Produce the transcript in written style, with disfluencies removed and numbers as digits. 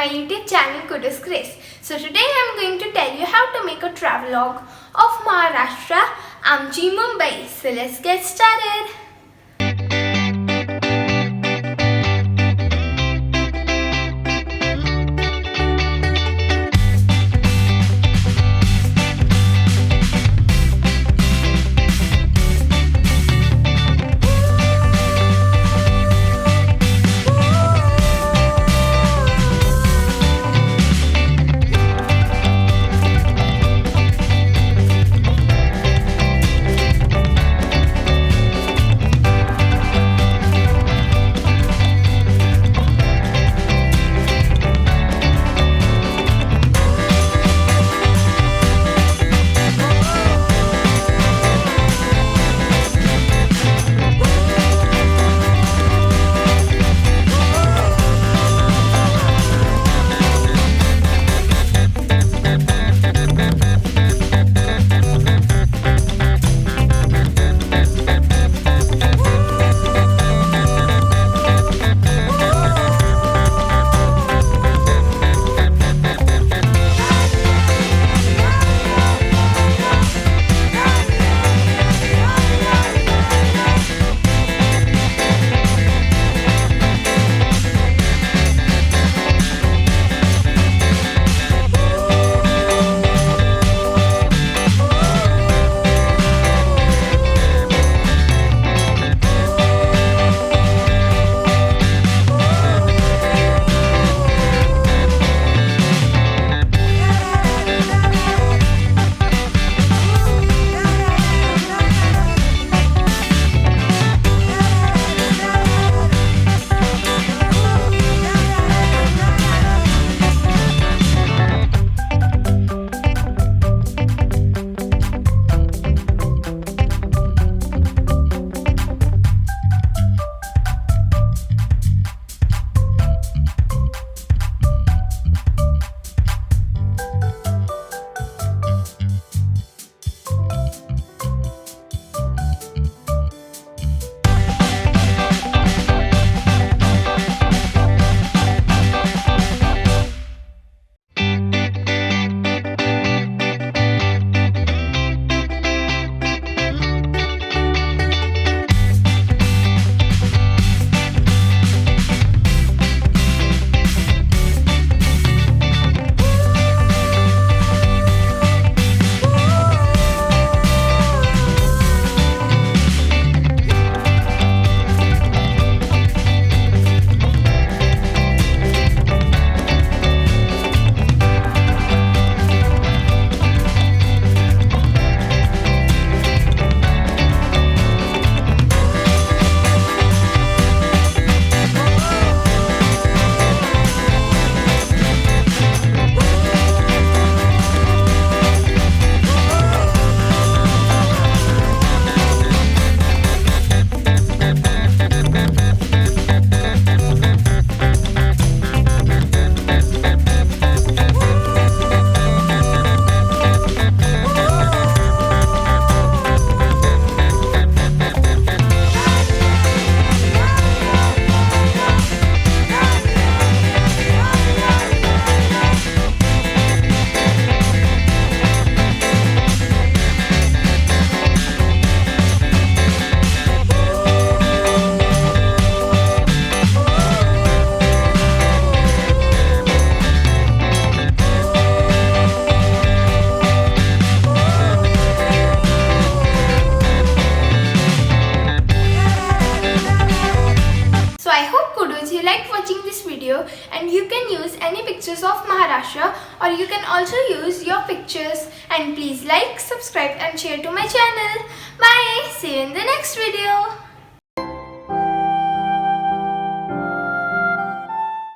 my YouTube channel Kudoz Craze. So today I am going to tell you how to make a travelogue of Maharashtra, AAMCHI Mumbai. So let's get started. You liked watching this video, and you can use any pictures of Maharashtra, or you can also use your pictures. And please like, subscribe and share to my channel. Bye. See you in the next video.